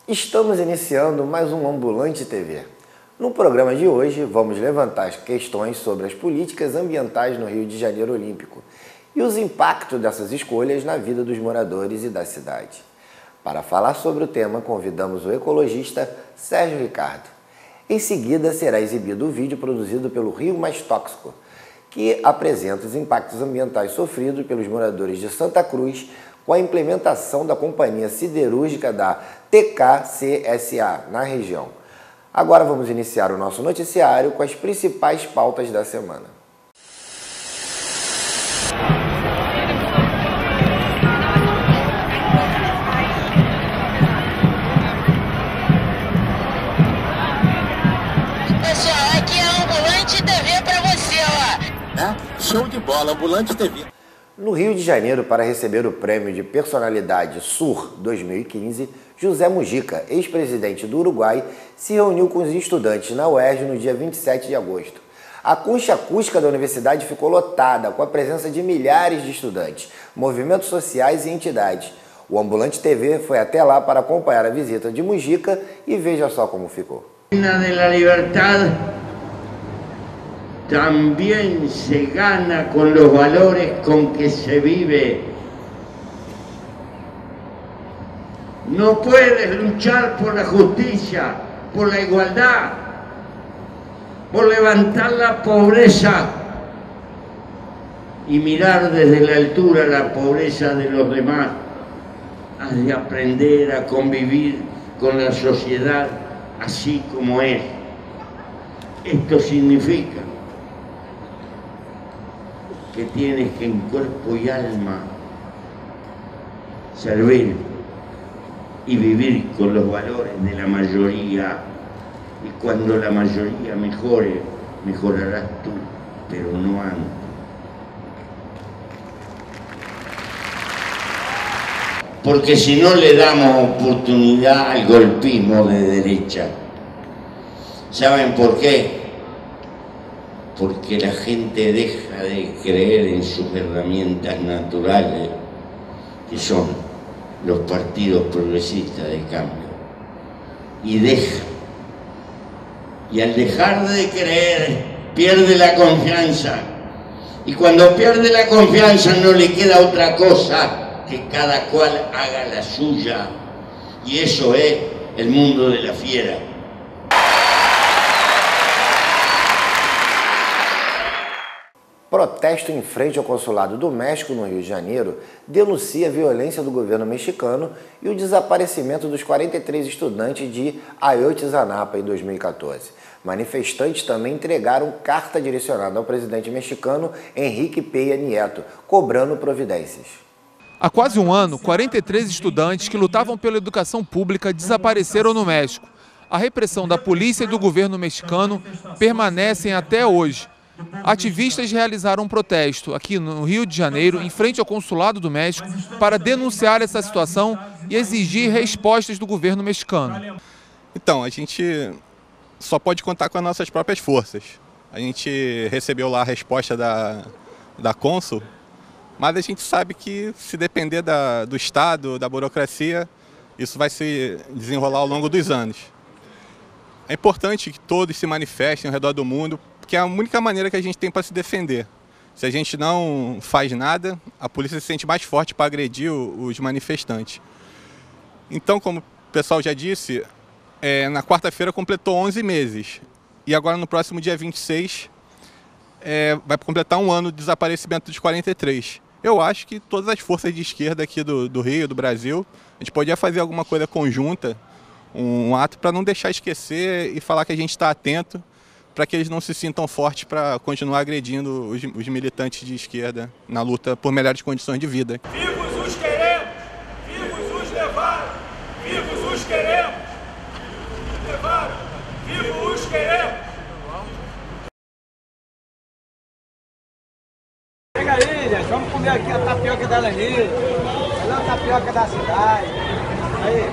Estamos iniciando mais um Ambulante TV. No programa de hoje, vamos levantar as questões sobre as políticas ambientais no Rio de Janeiro Olímpico e os impactos dessas escolhas na vida dos moradores e da cidade. Para falar sobre o tema, convidamos o ecologista Sérgio Ricardo. Em seguida, será exibido o vídeo produzido pelo Rio Mais Tóxico, que apresenta os impactos ambientais sofridos pelos moradores de Santa Cruz com a implementação da companhia siderúrgica da TKCSA na região. Agora vamos iniciar o nosso noticiário com as principais pautas da semana. Pessoal, aqui é a Ambulante TV para você, ó. Show de bola, Ambulante TV. No Rio de Janeiro, para receber o prêmio de personalidade SUR 2015, José Mujica, ex-presidente do Uruguai, se reuniu com os estudantes na UERJ no dia 27 de agosto. A concha acústica da universidade ficou lotada, com a presença de milhares de estudantes, movimentos sociais e entidades. O Ambulante TV foi até lá para acompanhar a visita de Mujica e veja só como ficou. La libertad también se gana con los valores con que se vive. No puedes luchar por la justicia, por la igualdad, por levantar la pobreza y mirar desde la altura la pobreza de los demás. Has de aprender a convivir con la sociedad así como es. Esto significa que tienes que en cuerpo y alma servir y vivir con los valores de la mayoría, y cuando la mayoría mejore, mejorarás tú, pero no antes. Porque si no le damos oportunidad al golpismo de derecha, ¿saben por qué? Porque la gente deja de creer en sus herramientas naturales, que son los partidos progresistas de cambio, y deja. Y al dejar de creer, pierde la confianza. Y cuando pierde la confianza no le queda otra cosa que cada cual haga la suya. Y eso es el mundo de la fiera. Protesto em frente ao Consulado do México, no Rio de Janeiro, denuncia a violência do governo mexicano e o desaparecimento dos 43 estudantes de Ayotzinapa em 2014. Manifestantes também entregaram carta direcionada ao presidente mexicano Enrique Peña Nieto, cobrando providências. Há quase um ano, 43 estudantes que lutavam pela educação pública desapareceram no México. A repressão da polícia e do governo mexicano permanecem até hoje. Ativistas realizaram um protesto aqui no Rio de Janeiro, em frente ao Consulado do México, para denunciar essa situação e exigir respostas do governo mexicano. Então, a gente só pode contar com as nossas próprias forças. A gente recebeu lá a resposta da cônsul, mas a gente sabe que se depender do Estado, da burocracia, isso vai se desenrolar ao longo dos anos. É importante que todos se manifestem ao redor do mundo, porque é a única maneira que a gente tem para se defender. Se a gente não faz nada, a polícia se sente mais forte para agredir os manifestantes. Então, como o pessoal já disse, na quarta-feira completou 11 meses. E agora, no próximo dia 26, vai completar um ano do desaparecimento dos 43. Eu acho que todas as forças de esquerda aqui do Rio, do Brasil, a gente podia fazer alguma coisa conjunta, um ato para não deixar esquecer e falar que a gente está atento, para que eles não se sintam fortes para continuar agredindo os militantes de esquerda na luta por melhores condições de vida. Vivos os queremos, vivos os levaram, vivos os queremos, levaram, vivos os queremos. Chega aí, gente, vamos comer aqui a tapioca da Leni, a melhor tapioca da cidade. Aí,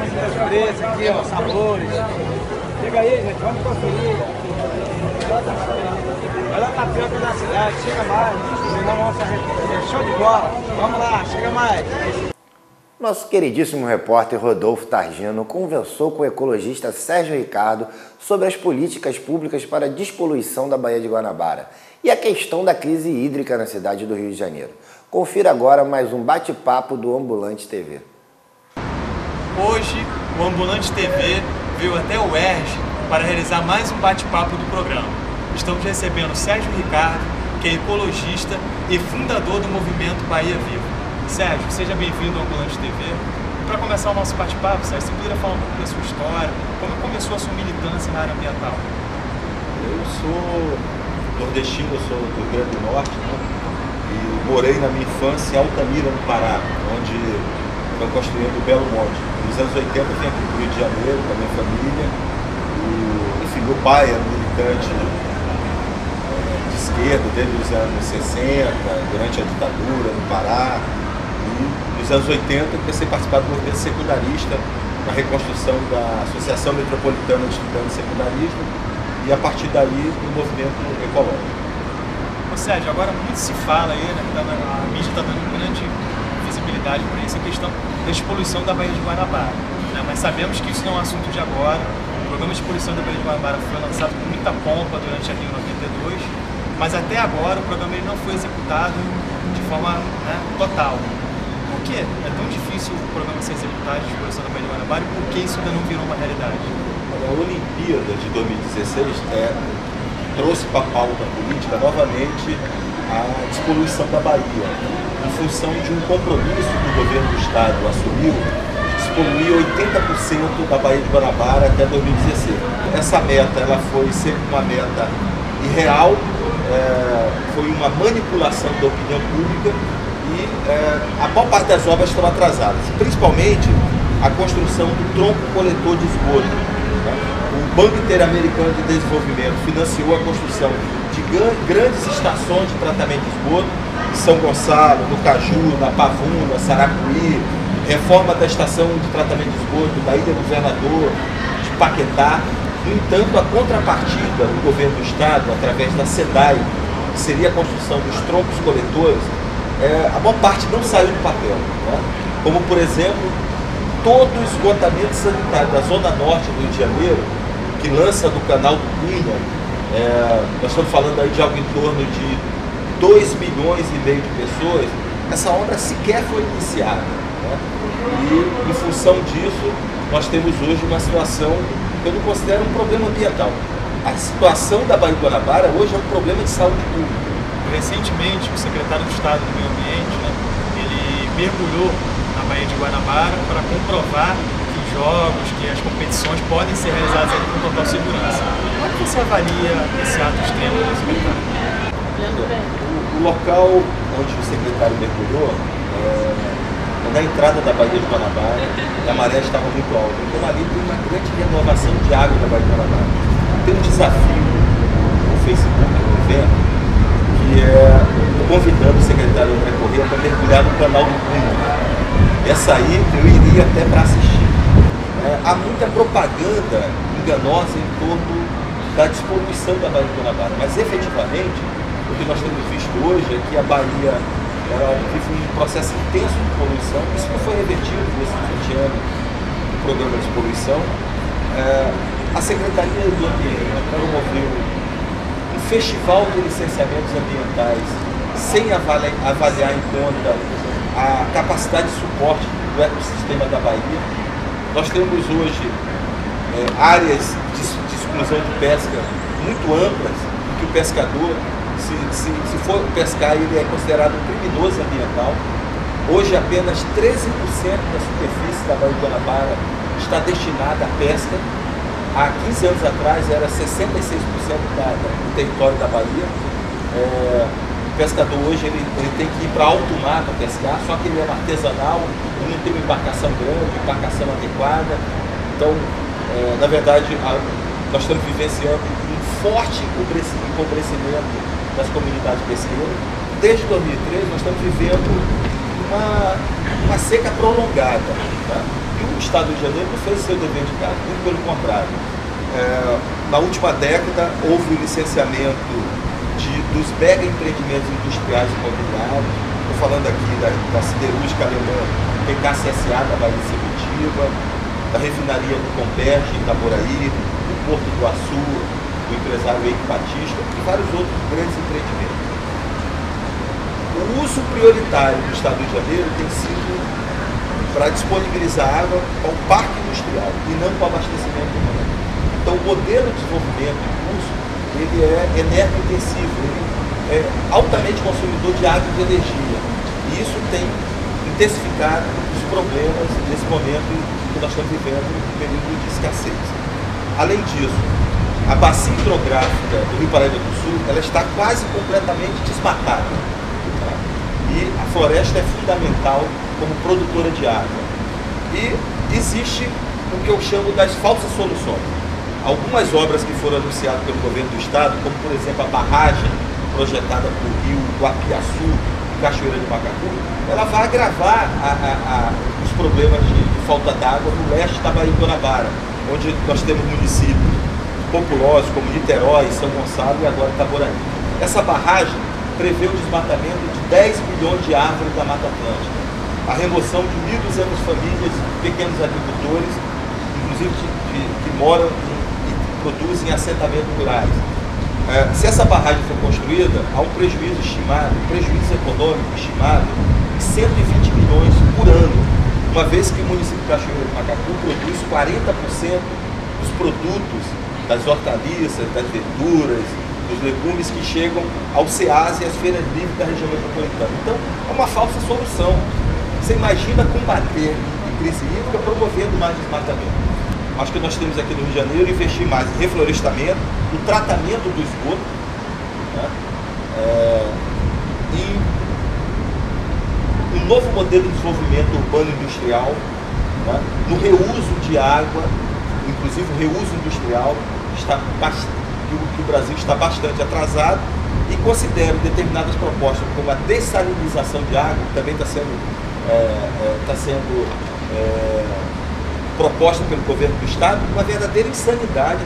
os preços aqui, ó, sabores. Chega aí, gente, vamos conferir. Olha a tapioca da cidade, chega mais. Senão vamos se arrepender. Show de bola. Vamos lá, chega mais. Nosso queridíssimo repórter Rodolfo Targino conversou com o ecologista Sérgio Ricardo sobre as políticas públicas para a despoluição da Baía de Guanabara e a questão da crise hídrica na cidade do Rio de Janeiro. Confira agora mais um bate-papo do Ambulante TV. Hoje, o Ambulante TV veio até o UERJ para realizar mais um bate-papo do programa. Estamos recebendo Sérgio Ricardo, que é ecologista e fundador do movimento Bahia Viva. Sérgio, seja bem-vindo ao Ambulante TV. Para começar o nosso bate-papo, Sérgio, você poderia falar um pouco da sua história, como começou a sua militância na área ambiental? Eu sou nordestino, eu sou do Rio Grande do Norte, né? E morei na minha infância em Altamira, no Pará, onde foi construindo o Belo Monte. Nos anos 80 eu vim aqui para o Rio de Janeiro com a minha família. Enfim, meu pai era militante de esquerda desde os anos 60, durante a ditadura no Pará. E nos anos 80 eu comecei a participar do movimento secundarista, na reconstrução da Associação Metropolitana de Estudantes de Secundarismo, e a partir daí do movimento ecológico. Ô Sérgio, agora muito se fala aí, né, a mídia está dando grande visibilidade para essa questão da despoluição da Baía de Guanabara, né? Mas sabemos que isso não é um assunto de agora. O programa de despoluição da Baía de Guanabara foi lançado com muita pompa durante a Rio 92, mas até agora o programa ele não foi executado de forma, né, total. Por que é tão difícil o programa ser executado de despoluição da Baía de Guanabara e por que isso ainda não virou uma realidade? A Olimpíada de 2016 trouxe para a pauta política novamente a despoluição da Bahia, em função de um compromisso que o governo do estado assumiu de despoluir 80% da Baía de Guanabara até 2016. Essa meta ela foi sempre uma meta irreal, foi uma manipulação da opinião pública e a maior parte das obras estão atrasadas, principalmente a construção do tronco coletor de esgoto. O Banco Interamericano de Desenvolvimento financiou a construção de grandes estações de tratamento de esgoto em São Gonçalo, no Caju, na Pavuna, Saracuí, reforma da estação de tratamento de esgoto da Ilha do Governador, de Paquetá. No entanto, a contrapartida do governo do estado, através da SEDAI, que seria a construção dos troncos coletores, a maior parte não saiu do papel, né? Como, por exemplo, todo o esgotamento sanitário da Zona Norte do Rio de Janeiro, que lança do canal do Cunha, nós estamos falando aí de algo em torno de 2,5 milhões de pessoas, essa obra sequer foi iniciada, né? E em função disso, nós temos hoje uma situação que eu não considero um problema ambiental. A situação da Baía de Guanabara hoje é um problema de saúde pública. Recentemente, o secretário de Estado do Meio Ambiente, né, ele mergulhou na Baía de Guanabara para comprovar que os jogos, que as competições podem ser realizadas com total segurança. Como é que você avalia esse ato extremo do secretário? O local onde o secretário mergulhou, na entrada da Baía de Guanabara, a maré estava muito alta. Então ali tem uma grande renovação de água da Baía de Guanabara. Tem um desafio no Facebook, no evento, que é convidando o secretário André Corrêa para mergulhar no canal do Cunha. Essa aí eu iria até para assistir. Há muita propaganda enganosa em torno da despoluição da Baía de Guanabara, mas efetivamente o que nós temos visto hoje é que a Bahia vive um processo intenso de poluição. Isso não foi revertido nesses 20 anos do programa de poluição. A Secretaria do Ambiente promoveu um festival de licenciamentos ambientais sem avaliar em conta a capacidade de suporte do ecossistema da Bahia. Nós temos hoje áreas de exclusão de pesca muito amplas, em que o pescador, se for pescar, ele é considerado um criminoso ambiental. Hoje apenas 13% da superfície da Baía de Guanabara está destinada à pesca. Há 15 anos atrás era 66% do território da Bahia. O pescador hoje ele tem que ir para alto mar para pescar, só que ele é artesanal, ele não tem uma embarcação grande, embarcação adequada. Então, na verdade, nós estamos vivenciando um forte empobrecimento das comunidades pesqueiras. Desde 2013 nós estamos vivendo uma seca prolongada, tá? E o Estado do Rio de Janeiro não fez o seu dever de casa, muito pelo contrário. Na última década houve o licenciamento dos mega empreendimentos industriais imobiliários, Estou falando aqui da siderúrgica alemã PKCSA da Baía de Sepetiba, da refinaria do Comperj em Itaboraí, do Porto do Açu, do empresário Eike Batista e vários outros grandes empreendimentos. O uso prioritário do Estado do Rio de Janeiro tem sido para disponibilizar água ao parque industrial e não para o abastecimento humano. Então o modelo de desenvolvimento em curso, ele é energo-intensivo, ele é altamente consumidor de água e de energia. E isso tem intensificado os problemas nesse momento que nós estamos vivendo, um período de escassez. Além disso, a bacia hidrográfica do Rio Paraíba do Sul, ela está quase completamente desmatada. Tá? E a floresta é fundamental como produtora de água. E existe o que eu chamo das falsas soluções. Algumas obras que foram anunciadas pelo governo do estado, como por exemplo a barragem projetada para o rio Guapiaçu, Cachoeira de Macacu, ela vai agravar os problemas de falta d'água no leste da Baía de Guanabara, onde nós temos municípios populosos como Niterói, São Gonçalo e agora Itaboraí. Essa barragem prevê o desmatamento de 10 milhões de árvores da Mata Atlântica, a remoção de 1.200 famílias, pequenos agricultores, inclusive que moram e produzem assentamentos rurais. Se essa barragem for construída, há um prejuízo econômico estimado de 120 milhões por ano, uma vez que o município de Cachoeira de Macacu produz 40% dos produtos, das hortaliças, das verduras, dos legumes que chegam ao SEAS e às feiras livres da região metropolitana. Então, é uma falsa solução. Você imagina combater a crise hídrica promovendo mais desmatamento. Acho que nós temos aqui no Rio de Janeiro investir mais em reflorestamento, no tratamento do esgoto, né? Em um novo modelo de desenvolvimento urbano industrial, né? No reuso de água, inclusive o reuso industrial, que o Brasil está bastante atrasado, e considero determinadas propostas como a dessalinização de água, que também está sendo proposta pelo governo do estado, uma verdadeira insanidade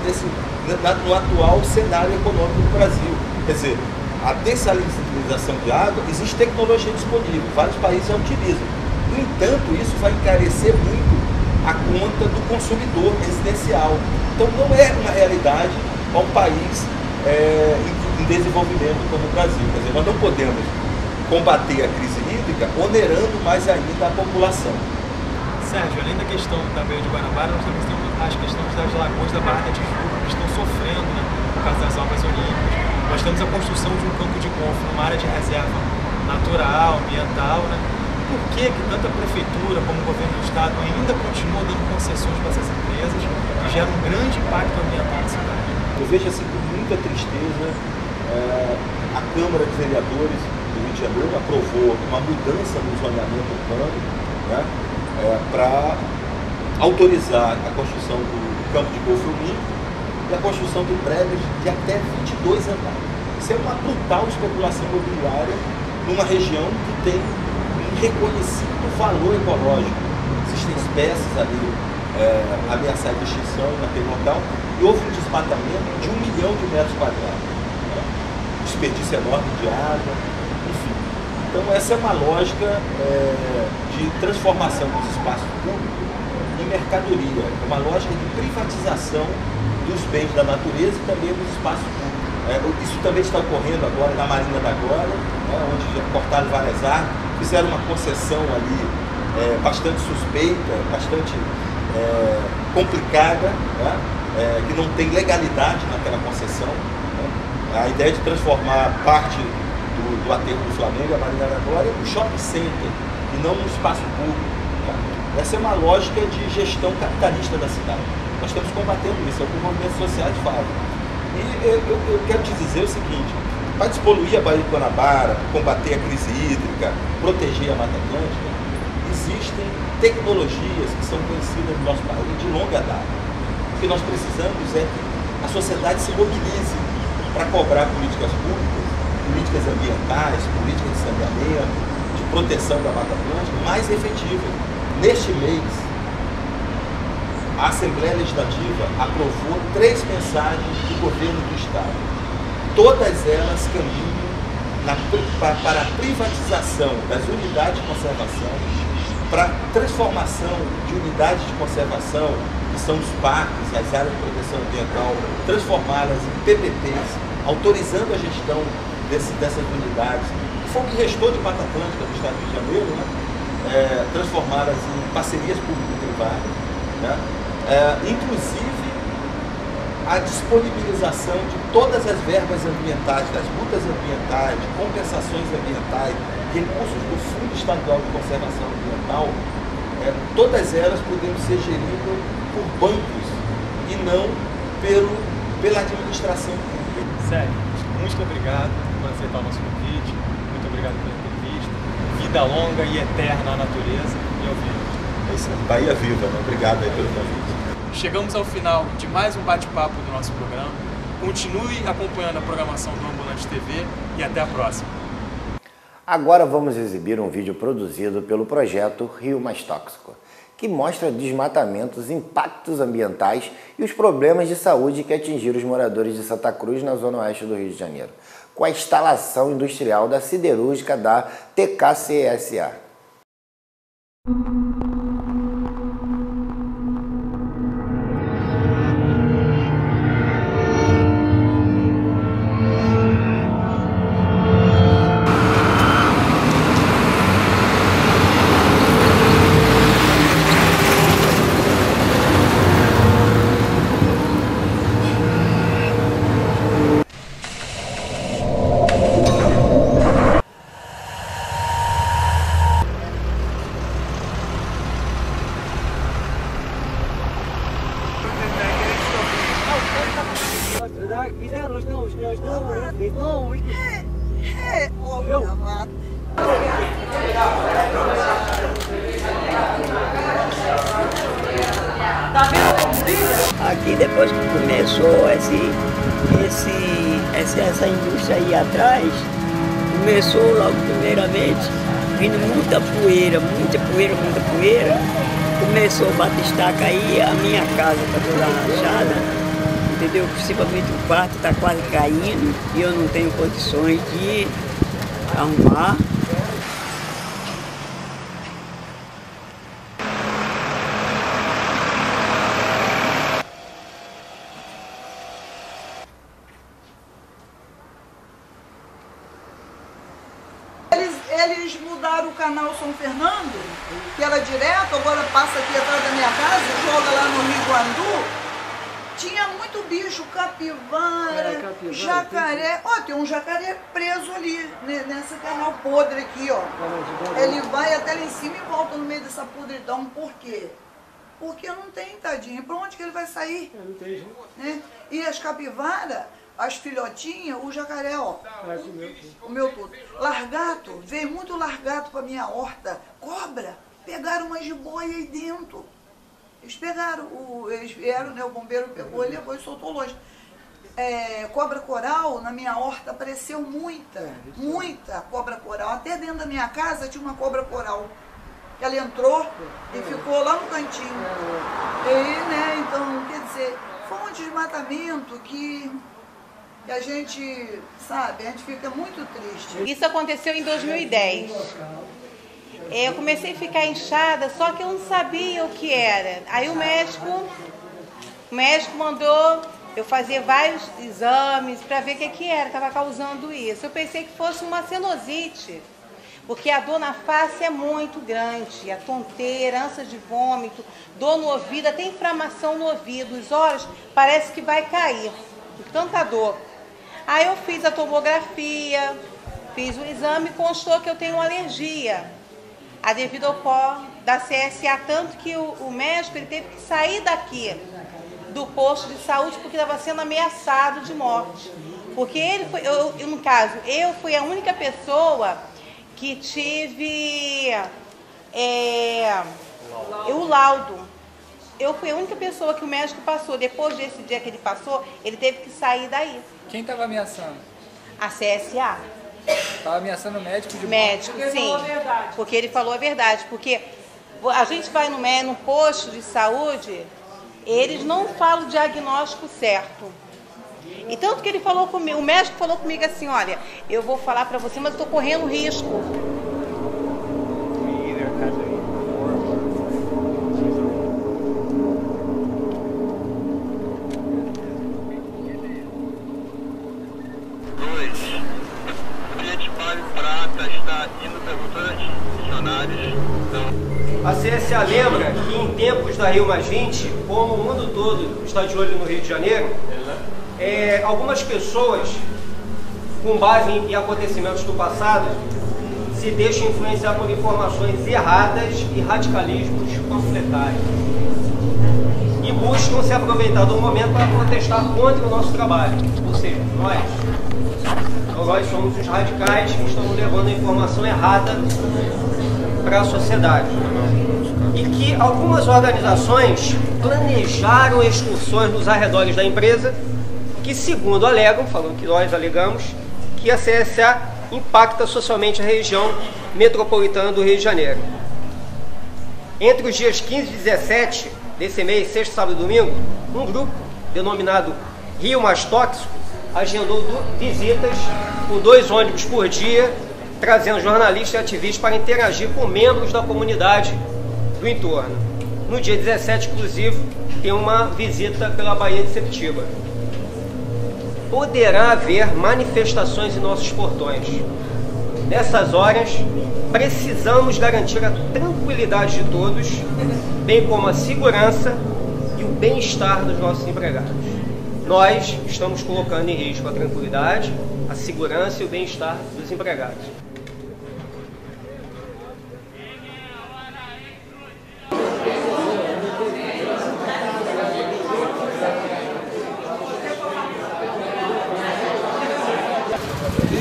no atual cenário econômico do Brasil. Quer dizer, a dessalinização de água, existe tecnologia disponível, vários países já utilizam. No entanto, isso vai encarecer muito a conta do consumidor residencial. Então não é uma realidade para um país em desenvolvimento como o Brasil. Quer dizer, nós não podemos combater a crise hídrica onerando mais ainda a população. Sérgio, além da questão da Baía de Guanabara, nós também temos as questões das lagoas da Barra da Tijuca, que estão sofrendo, né, por causa das obras olímpicas. Nós temos a construção de um campo de golfe numa área de reserva natural, ambiental, né? Por que tanta prefeitura como o governo do estado ainda continua dando concessões para essas empresas que geram um grande impacto ambiental na cidade? Eu vejo assim com muita tristeza a Câmara de Vereadores do Rio de Janeiro aprovou uma mudança no zoneamento urbano, né, para autorizar a construção do campo de golfe olímpico e a construção de prédios de até 22 andares. Isso é uma brutal especulação imobiliária numa região que tem um reconhecido valor ecológico. Existem espécies ali ameaçadas de extinção naquele local e houve um desmatamento de 1 milhão de metros quadrados. Né? Desperdício enorme de água, enfim. Então essa é uma lógica de transformação dos espaços públicos em mercadoria, uma lógica de privatização dos bens da natureza e também dos espaços públicos. Isso também está ocorrendo agora na Marina da Glória, né, onde já cortaram várias árvores, fizeram uma concessão ali bastante suspeita, bastante complicada, né, que não tem legalidade naquela concessão. Né. A ideia de transformar parte do aterro do Flamengo, a Marina da Glória, um shopping center e não um espaço público. Tá? Essa é uma lógica de gestão capitalista da cidade. Nós estamos combatendo isso, é o que os movimentos sociais fazem. E eu quero te dizer o seguinte, para despoluir a Baía de Guanabara, combater a crise hídrica, proteger a Mata Atlântica, existem tecnologias que são conhecidas no nosso país de longa data. O que nós precisamos é que a sociedade se mobilize para cobrar políticas públicas, políticas ambientais, políticas de saneamento, de proteção da Mata Atlântica mais efetivas. Neste mês, a Assembleia Legislativa aprovou 3 mensagens do governo do estado. Todas elas caminham para a privatização das unidades de conservação, para a transformação de unidades de conservação, que são os parques, as áreas de proteção ambiental, transformá-las em PPPs, autorizando a gestão dessas unidades, que foi o que restou de Mata Atlântica do Estado do Rio de Janeiro, né? Transformá-las em parcerias público-privadas, né? Inclusive a disponibilização de todas as verbas ambientais, das multas ambientais, de compensações ambientais, recursos do Fundo Estadual de Conservação Ambiental, todas elas poderiam ser geridas por bancos e não pela administração pública. Sério, muito obrigado por aceitar o nosso convite, muito obrigado pela entrevista. Vida longa e eterna à natureza e ao vivo. É isso, Bahia Viva, né? Obrigado aí pelo convite. Chegamos ao final de mais um bate-papo do nosso programa. Continue acompanhando a programação do Ambulante TV e até a próxima. Agora vamos exibir um vídeo produzido pelo projeto Rio Mais Tóxico, que mostra desmatamentos, impactos ambientais e os problemas de saúde que atingiram os moradores de Santa Cruz, na zona oeste do Rio de Janeiro, com a instalação industrial da siderúrgica da TKCSA. Aqui, depois que começou essa indústria aí atrás, começou logo primeiramente vindo muita poeira, começou a bater estaca aí, a minha casa está toda rachada, entendeu? Principalmente o quarto está quase caindo e eu não tenho condições de arrumar. Eles mudaram o canal São Fernando, que era direto, agora passa aqui atrás da minha casa, joga lá no Rio Guandu. Tinha muito bicho, capivara, jacaré. Ó, tem um jacaré preso ali, nesse canal podre aqui, ó. Ele vai até lá em cima e volta no meio dessa podridão. Por quê? Porque não tem, tadinho. Pra onde que ele vai sair? Não tem jeito. Né? E as capivaras, as filhotinhas, o jacaré, ó. O meu tudo. Largato, veio muito largato pra minha horta. Cobra, pegaram uma jiboia aí dentro. Eles pegaram, eles vieram, né, o bombeiro pegou e levou e soltou longe. Cobra coral, na minha horta apareceu muita cobra coral. Até dentro da minha casa tinha uma cobra coral. Ela entrou e ficou lá no cantinho. E, né, então, quer dizer, foi um desmatamento que a gente, sabe, a gente fica muito triste. Isso aconteceu em 2010. Eu comecei a ficar inchada, só que eu não sabia o que era. Aí o médico mandou eu fazer vários exames para ver o que era, estava causando isso. Eu pensei que fosse uma sinusite, porque a dor na face é muito grande, a tonteira, ânsia de vômito, dor no ouvido, até inflamação no ouvido, os olhos parece que vai cair, de tanta dor. Aí eu fiz a tomografia, fiz o exame e constou que eu tenho alergia devido ao pó da CSA, tanto que o médico ele teve que sair daqui do posto de saúde porque estava sendo ameaçado de morte. Porque ele foi, no caso, eu fui a única pessoa que tive o laudo. Eu fui a única pessoa que o médico passou. Depois desse dia que ele passou, ele teve que sair daí. Quem estava ameaçando? A CSA. Estava ameaçando o médico de morte? Médico, sim. Porque ele falou a verdade. Porque a gente vai no posto de saúde, eles não falam o diagnóstico certo. E tanto que ele falou comigo, o médico falou comigo assim, olha, eu vou falar para você, mas eu tô correndo risco. A CSA lembra que em tempos da Rio Mais 20, como o mundo todo está de olho no Rio de Janeiro, algumas pessoas, com base em acontecimentos do passado, se deixam influenciar por informações erradas e radicalismos panfletários. E buscam se aproveitar do momento para protestar contra o nosso trabalho. Ou seja, nós somos os radicais que estamos levando a informação errada para a sociedade. E que algumas organizações planejaram excursões nos arredores da empresa, que segundo alegam, falando que nós alegamos, que a CSA impacta socialmente a região metropolitana do Rio de Janeiro. Entre os dias 15 e 17 desse mês, sexta, sábado e domingo, um grupo denominado Rio Mais Tóxico agendou visitas com 2 ônibus por dia, trazendo jornalistas e ativistas para interagir com membros da comunidade do entorno. No dia 17, inclusive, tem uma visita pela Baía de Sepetiba. Poderá haver manifestações em nossos portões. Nessas horas, precisamos garantir a tranquilidade de todos, bem como a segurança e o bem-estar dos nossos empregados. Nós estamos colocando em risco a tranquilidade, a segurança e o bem-estar dos empregados.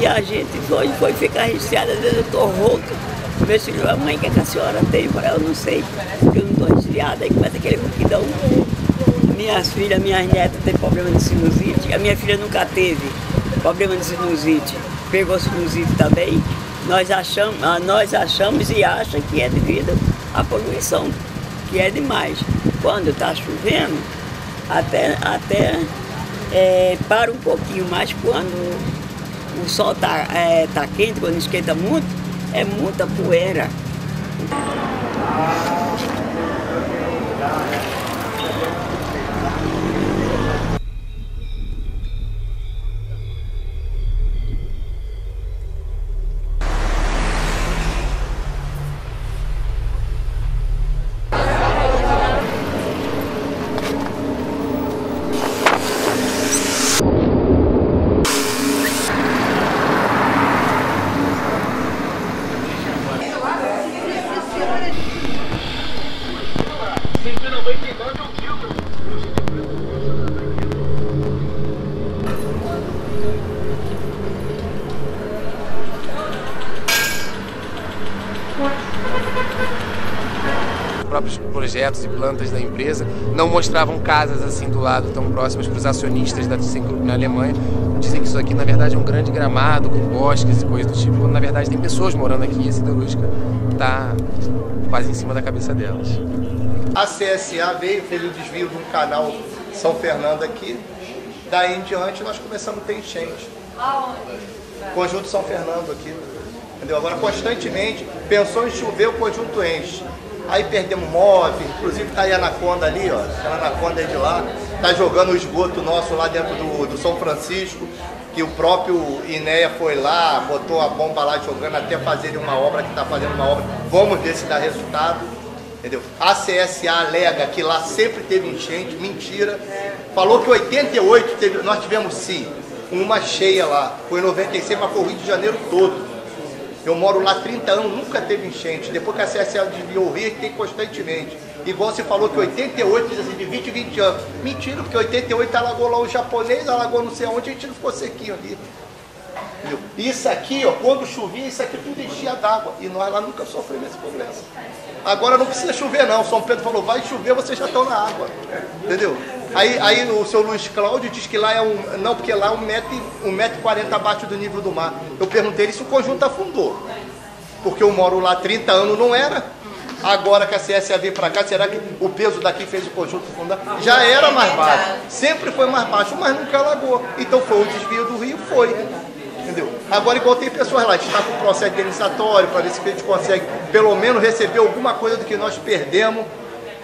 E a gente hoje foi ficar resfriada, às vezes eu tô rouca. Meu filho, a mãe, que a senhora tem? Eu não sei, porque eu não tô resfriada. Aí começa aquele rouquidão. Minhas filhas, minhas netas têm problema de sinusite. A minha filha nunca teve problema de sinusite. Pegou sinusite também. Nós achamos e acham que é devido à poluição, que é demais. Quando está chovendo, até para um pouquinho, mas quando o sol tá quente, quando esquenta muito, é muita poeira. Os próprios projetos e plantas da empresa não mostravam casas assim do lado, tão próximas para os acionistas da ThyssenKrupp na Alemanha. Dizem que isso aqui na verdade é um grande gramado com bosques e coisas do tipo, quando na verdade tem pessoas morando aqui e a siderúrgica está quase em cima da cabeça delas. A CSA fez o desvio de um canal São Fernando aqui, daí em diante nós começamos a ter enchente. Conjunto São Fernando aqui, entendeu? Agora constantemente, pensou em chover, o conjunto enche. Aí perdemos móvel, inclusive tá aí a Anaconda ali, ó, aquela Anaconda é de lá, tá jogando o esgoto nosso lá dentro do São Francisco, que o próprio INEA foi lá, botou a bomba lá jogando até fazerem uma obra, que está fazendo uma obra, vamos ver se dá resultado, entendeu? A CSA alega que lá sempre teve enchente, mentira, falou que 88 nós tivemos sim, uma cheia lá, foi em 96, mas foi o Rio de Janeiro todo. Eu moro lá há 30 anos, nunca teve enchente. Depois que a CSA desviou o rio, tem constantemente. Igual você falou que 88, diz assim, de 20 em 20 anos. Mentira, porque 88 alagou lá o japonês, alagou não sei aonde, a gente não ficou sequinho ali. Entendeu? Isso aqui, ó, quando chovia, isso aqui tudo enchia d'água. E nós lá nunca sofremos esse problema. Agora não precisa chover não. São Pedro falou, vai chover, vocês já estão na água. Entendeu? Aí o seu Luiz Cláudio diz que lá é não, porque lá é 1,40 m abaixo do nível do mar. Eu perguntei ele se o conjunto afundou. Porque eu moro lá há 30 anos, não era. Agora que a CSA veio para cá, será que o peso daqui fez o conjunto fundar? Já era mais baixo, sempre foi mais baixo, mas nunca alagou. Então foi o desvio do rio, foi. Entendeu? Agora, igual tem pessoas lá, a gente está com um processo indenizatório para ver se a gente consegue pelo menos receber alguma coisa do que nós perdemos.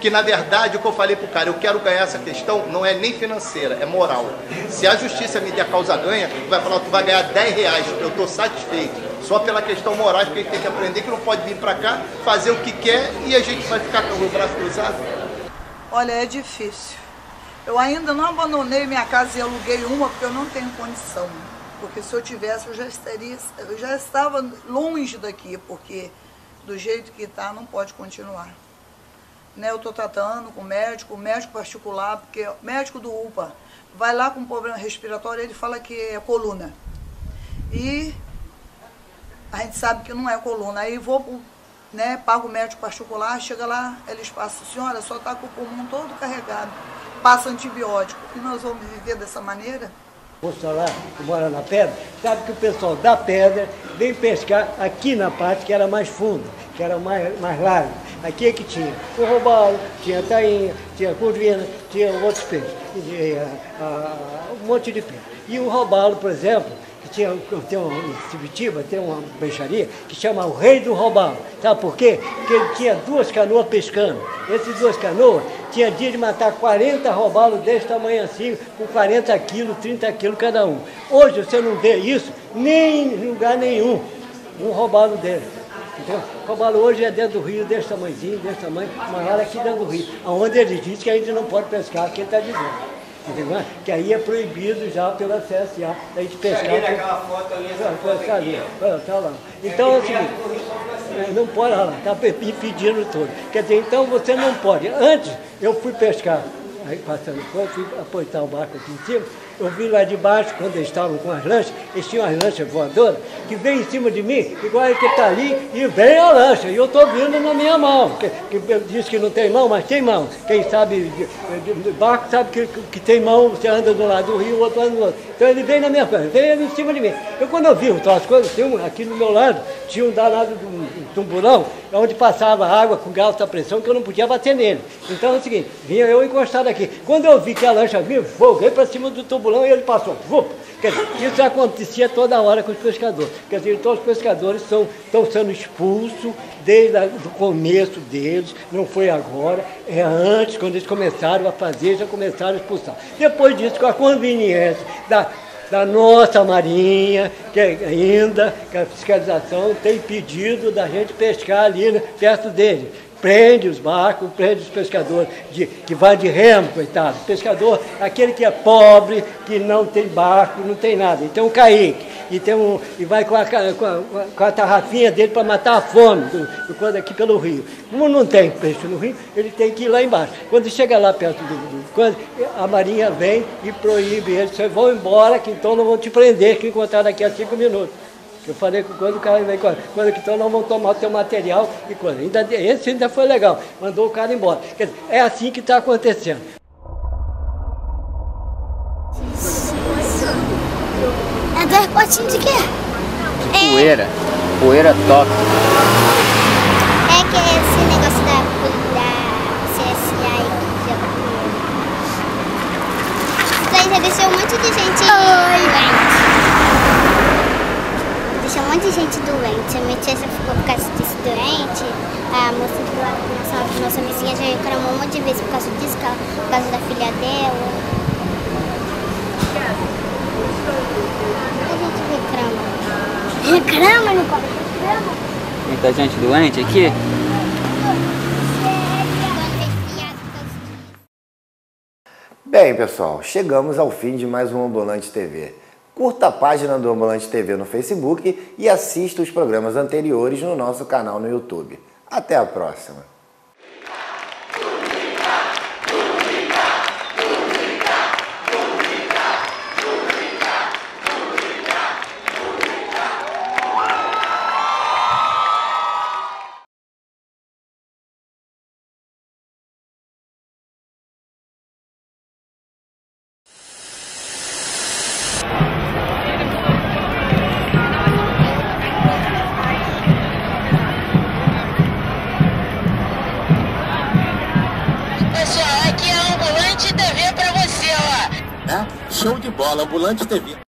Que na verdade, o que eu falei pro cara, eu quero ganhar essa questão, não é nem financeira, é moral. Se a justiça me der causa ganha, tu vai falar que tu vai ganhar 10 reais, eu estou satisfeito. Só pela questão moral, porque a gente tem que aprender que não pode vir para cá, fazer o que quer e a gente vai ficar com o braço cruzado. Olha, é difícil. Eu ainda não abandonei minha casa e aluguei uma porque eu não tenho condição. Porque se eu tivesse, eu já estava longe daqui, porque do jeito que está, não pode continuar. Né, eu estou tratando com médico particular, porque o médico do UPA vai lá com problema respiratório, ele fala que é coluna. E a gente sabe que não é coluna. Aí vou, né, pago o médico particular, chega lá, eles passam, senhora, só está com o pulmão todo carregado, passa antibiótico. E nós vamos viver dessa maneira? O moço lá, que mora na pedra, sabe que o pessoal da pedra vem pescar aqui na parte que era mais funda, que era mais larga. Aqui é que tinha o robalo, tinha tainha, tinha curvina, tinha outros peixes, um monte de peixe. E o robalo, por exemplo, que tem em Sibitiba, tem uma peixaria que chama o Rei do Robalo. Sabe por quê? Porque ele tinha 2 canoas pescando. Essas 2 canoas tinha dia de matar 40 robalos desse tamanho assim, com 40 quilos, 30 quilos cada um. Hoje você não vê isso nem em lugar nenhum, um robalo dele. Então, o robalo hoje é dentro do rio, desse tamanhozinho, desse tamanho, mas olha aqui dentro do rio, onde ele diz que a gente não pode pescar, que ele está dizendo. Entendeu? Que aí é proibido já pela CSA, a gente pescar. Aquela foto ali, tá ali, tá lá. Então é o seguinte, não pode, olha lá, está impedindo tudo. Quer dizer, então você não pode. Antes eu fui pescar, aí passando fome, fui apoiar o barco aqui em cima. Eu vi lá de baixo, quando eles estavam com as lanchas, eles tinham as lanchas voadoras, que vem em cima de mim, igual ele que está ali, e vem a lancha, e eu estou vindo na minha mão. Que diz que não tem mão, mas tem mão. Quem sabe de barco sabe que tem mão, você anda do lado do rio, o outro anda do outro. Então ele vem na minha frente, vem em cima de mim. Eu quando eu vi outras coisas, aqui no meu lado, tinha um danado de um burão, onde passava água com alta pressão, que eu não podia bater nele. Então é o seguinte, vinha eu encostado aqui. Quando eu vi que a lancha vinha, foguei para cima do tubarão e ele passou. Quer dizer, isso acontecia toda hora com os pescadores. Quer dizer, então os pescadores estão sendo expulsos desde o começo deles, não foi agora, é antes, quando eles começaram a fazer, já começaram a expulsar. Depois disso, com a conveniência da nossa marinha, que ainda, que a fiscalização tem pedido da gente pescar ali, né, perto dele. Prende os barcos, prende os pescadores que vai de remo, coitado. Pescador, aquele que é pobre, que não tem barco, não tem nada. Então o Kaique, e vai com a tarrafinha dele para matar a fome, quando aqui pelo rio. Como não tem peixe no rio, ele tem que ir lá embaixo. Quando chega lá perto quando a marinha vem e proíbe eles, vocês vão embora, que então não vão te prender, que encontrar daqui a 5 minutos. Eu falei que quando o cara vem, quando que então nós vamos tomar o teu material e coisa. Esse ainda foi legal, mandou o cara embora. Quer dizer, é assim que está acontecendo. É 2 potinhos de quê? Poeira. Poeira top. É que esse negócio da CSA aí que já deixou um monte de gente doente. Deixou um monte de gente doente. A minha tia já ficou por causa disso doente. A moça do lado, nossa vizinha já reclamou um monte de vezes por causa disso, por causa da filha dela. A gente reclama. Reclama, não pode reclamar. Muita gente doente aqui? Bem, pessoal, chegamos ao fim de mais um Ambulante TV. Curta a página do Ambulante TV no Facebook e assista os programas anteriores no nosso canal no YouTube. Até a próxima! Show de bola, Ambulante TV.